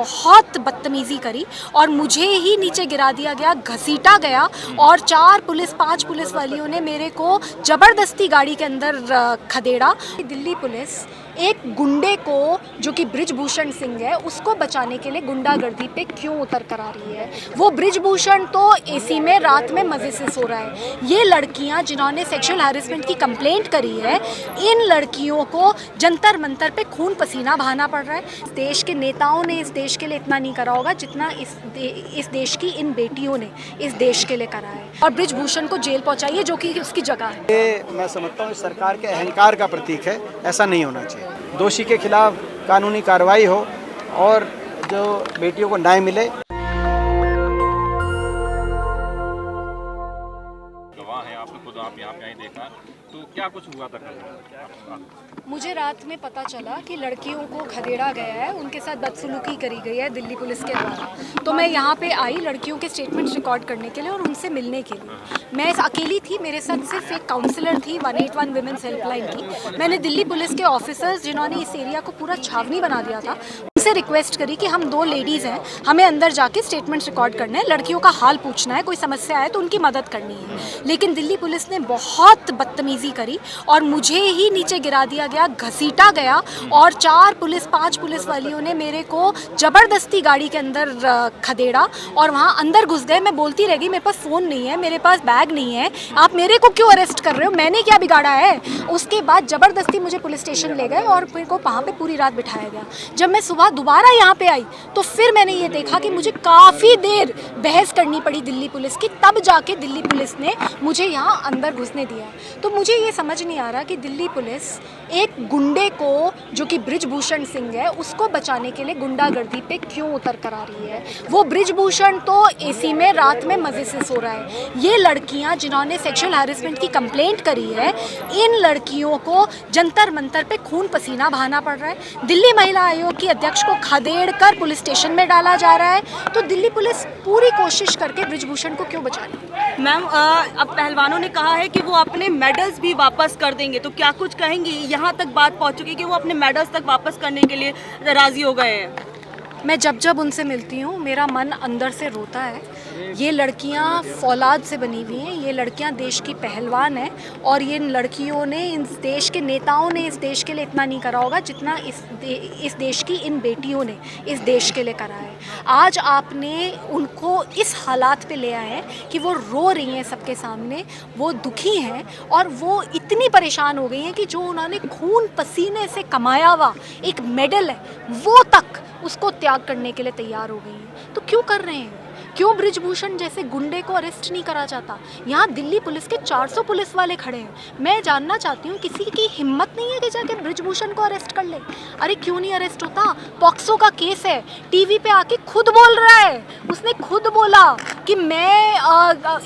बहुत बदतमीजी करी और मुझे ही नीचे गिरा दिया गया, घसीटा गया और 5 पुलिस वालियों ने मेरे को ज़बरदस्ती गाड़ी के अंदर खदेड़ा। दिल्ली पुलिस एक गुंडे को जो कि बृजभूषण सिंह है उसको बचाने के लिए गुंडागर्दी पे क्यों उतर कर आ रही है। वो बृजभूषण तो एसी में रात में मज़े से सो रहा है। ये लड़कियां जिन्होंने सेक्सुअल हैरेसमेंट की कंप्लेंट करी है, इन लड़कियों को जंतर मंतर पे खून पसीना बहाना पड़ रहा है। इस देश के नेताओं ने इस देश के लिए इतना नहीं करा होगा जितना इस देश की इन बेटियों ने इस देश के लिए करा है। और बृजभूषण को जेल पहुंचाइए जो कि उसकी जगह है। ये मैं समझता हूँ सरकार के अहंकार का प्रतीक है, ऐसा नहीं होना चाहिए। दोषी के खिलाफ कानूनी कार्रवाई हो और जो बेटियों को न्याय मिले। गवाह हैं, आपने खुद आप यहाँ पे आई देखा, तो क्या कुछ हुआ था कल? मुझे रात में पता चला कि लड़कियों को खदेड़ा गया है, उनके साथ बदसलूकी करी गई है दिल्ली पुलिस के द्वारा। तो मैं यहाँ पे आई लड़कियों के स्टेटमेंट्स रिकॉर्ड करने के लिए और उनसे मिलने के लिए। मैं अकेली थी, मेरे साथ सिर्फ एक काउंसलर थी, 181 विमेंस हेल्पलाइन की। मैंने दिल्ली पुलिस के ऑफिसर्स जिन्होंने इस एरिया को पूरा छावनी बना दिया था, उनसे रिक्वेस्ट करी कि हम 2 लेडीज़ हैं, हमें अंदर जाके स्टेटमेंट्स रिकॉर्ड करने हैं, लड़कियों का हाल पूछना है, कोई समस्या है तो उनकी मदद करनी है। लेकिन दिल्ली पुलिस ने बहुत बदतमीजी करी और मुझे ही नीचे गिरा दिया गया, घसीटा गया और 5 पुलिस वालियों ने मेरे को ज़बरदस्ती गाड़ी के अंदर खदेड़ा और वहाँ अंदर घुस गए। मैं बोलती रह गई, मेरे पास फ़ोन नहीं है, मेरे पास बैग नहीं है, आप मेरे को क्यों अरेस्ट कर रहे हो, मैंने क्या बिगाड़ा है। उसके बाद ज़बरदस्ती मुझे पुलिस स्टेशन ले गए और मेरे को वहाँ पे पूरी रात बिठाया गया। जब मैं सुबह दोबारा यहाँ पे आई तो फिर मैंने ये देखा कि मुझे काफ़ी देर बहस करनी पड़ी दिल्ली पुलिस की, तब जाके दिल्ली पुलिस ने मुझे यहाँ अंदर घुसने दिया। तो मुझे ये समझ नहीं आ रहा कि दिल्ली पुलिस एक गुंडे को जो कि बृजभूषण सिंह है उसको बचाने के लिए गुंडागर्दी पे क्यों उतर कर आ रही है। वो बृजभूषण तो एसी में रात में मज़े से सो रहा है। ये लड़कियां जिन्होंने सेक्सुअल हैरेसमेंट की कंप्लेंट करी है, इन लड़कियों को जंतर मंतर पे खून पसीना बहाना पड़ रहा है। दिल्ली महिला आयोग की अध्यक्ष को खदेड़ कर पुलिस स्टेशन में डाला जा रहा है। तो दिल्ली पुलिस पूरी कोशिश करके बृजभूषण को क्यों बचा रही है। मैम, अब पहलवानों ने कहा है कि वो अपने मेडल्स भी वापस कर देंगे, तो क्या कुछ कहेंगी? यहाँ तक बात पहुँच चुकी है कि वो अपने मेडल्स तक वापस करने के लिए राजी हो गए हैं। मैं जब उनसे मिलती हूँ मेरा मन अंदर से रोता है। ये लड़कियाँ फौलाद से बनी हुई हैं, ये लड़कियाँ देश की पहलवान हैं और ये लड़कियों ने, इन देश के नेताओं ने इस देश के लिए इतना नहीं करा होगा जितना इस देश की इन बेटियों ने इस देश के लिए करा है। आज आपने उनको इस हालात पे ले आए हैं कि वो रो रही हैं सबके सामने, वो दुखी हैं और वो इतनी परेशान हो गई हैं कि जो उन्होंने खून पसीने से कमाया हुआ एक मेडल है वो तक उसको त्याग करने के लिए तैयार हो गई हैं। तो क्यों कर रहे हैं? क्यों बृजभूषण जैसे गुंडे को अरेस्ट नहीं करा जाता? यहाँ दिल्ली पुलिस के 400 पुलिस वाले खड़े हैं। मैं जानना चाहती हूँ किसी की हिम्मत नहीं है कि जाके बृजभूषण को अरेस्ट कर ले। अरे क्यों नहीं अरेस्ट होता? पॉक्सो का केस है, टीवी पे आके खुद बोल रहा है, उसने खुद बोला कि मैं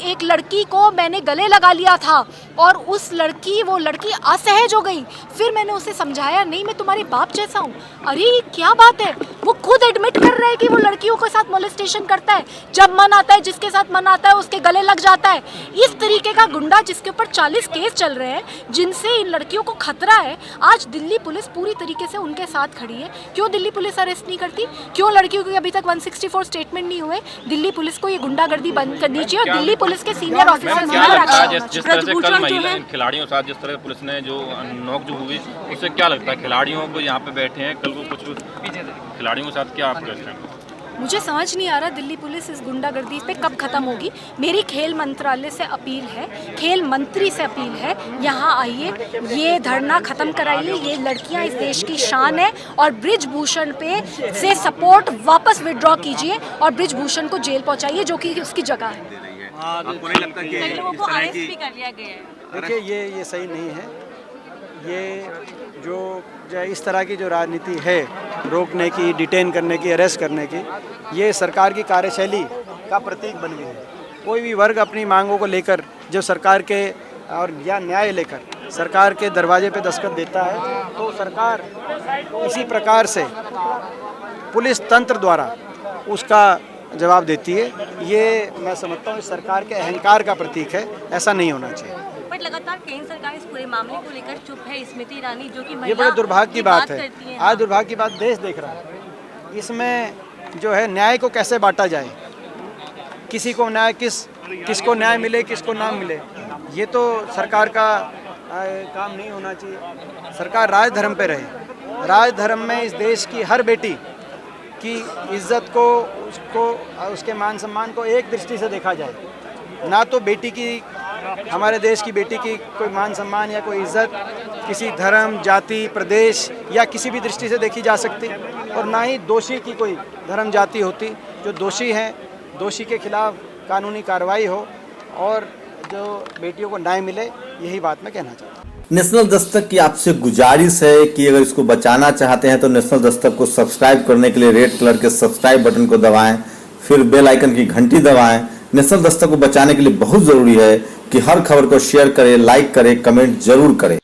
एक लड़की को मैंने गले लगा लिया था और वो लड़की असहज हो गई। फिर मैंने उसे समझाया, नहीं मैं तुम्हारे बाप जैसा हूँ। अरे क्या बात है, वो खुद एडमिट कर रहा है कि वो लड़कियों के साथ मोलेस्टेशन करता है। जब मन आता है, जिसके साथ मन आता है उसके गले लग जाता है। इस तरीके का गुंडा जिसके ऊपर 40 केस चल रहे हैं, जिनसे इन लड़कियों को खतरा है, आज दिल्ली पुलिस पूरी तरीके से उनके साथ खड़ी है। क्यों दिल्ली पुलिस अरेस्ट नहीं करती? क्यों लड़कियों के अभी तक 164 स्टेटमेंट नहीं हुए? दिल्ली पुलिस को ये गुंडागर्दी बंद करनी चाहिए और दिल्ली पुलिस के सीनियर ऑफिसर्स खिलाड़ियों के साथ जिस तरह पुलिस ने जो नोक-झोंक हुई, उससे क्या लगता है? खिलाड़ियों को यहाँ पे बैठे हैं, कल को कुछ खिलाड़ियों के साथ क्या आप कहते हैं? मुझे समझ नहीं आ रहा दिल्ली पुलिस इस गुंडागर्दी पे कब खत्म होगी। मेरी खेल मंत्रालय से अपील है, खेल मंत्री से अपील है, यहाँ आइए, ये धरना खत्म कराइए। ये लड़कियाँ इस देश की शान है और बृजभूषण पे से सपोर्ट वापस विड्रॉ कीजिए और बृजभूषण को जेल पहुँचाइए जो कि उसकी जगह है। आपको नहीं लगता कि कई लोगों को अरेस्ट भी कर लिया गया है? देखिए ये सही नहीं है। ये जो इस तरह की जो राजनीति है, रोकने की, डिटेन करने की, अरेस्ट करने की, ये सरकार की कार्यशैली का प्रतीक बन गई है। कोई भी वर्ग अपनी मांगों को लेकर जो सरकार के और या न्याय लेकर सरकार के दरवाजे पे दस्तखत देता है, तो सरकार इसी प्रकार से पुलिस तंत्र द्वारा उसका जवाब देती है। ये मैं समझता हूँ सरकार के अहंकार का प्रतीक है, ऐसा नहीं होना चाहिए। बट लगातार केंद्र सरकार इस पूरे मामले को लेकर चुप है। स्मृति ईरानी जो कि ये बड़े दुर्भाग्य की बात है। आज दुर्भाग्य की बात देश देख रहा है। इसमें जो है न्याय को कैसे बांटा जाए, किसी को न्याय किसको न्याय मिले किसको ना मिले, ये तो सरकार का काम नहीं होना चाहिए। सरकार राजधर्म पे रहे, राजधर्म में इस देश की हर बेटी की इज्जत को, उसको, उसके मान सम्मान को एक दृष्टि से देखा जाए। ना तो बेटी की, हमारे देश की बेटी की कोई मान सम्मान या कोई इज्जत किसी धर्म, जाति, प्रदेश या किसी भी दृष्टि से देखी जा सकती, और ना ही दोषी की कोई धर्म, जाति होती। जो दोषी हैं, दोषी के खिलाफ कानूनी कार्रवाई हो और जो बेटियों को न्याय मिले, यही बात मैं कहना चाहता हूँ। नेशनल दस्तक की आपसे गुजारिश है कि अगर इसको बचाना चाहते हैं तो नेशनल दस्तक को सब्सक्राइब करने के लिए रेड कलर के सब्सक्राइब बटन को दबाएं, फिर बेल आइकन की घंटी दबाएं। नेशनल दस्तक को बचाने के लिए बहुत जरूरी है कि हर खबर को शेयर करें, लाइक करें, कमेंट जरूर करें।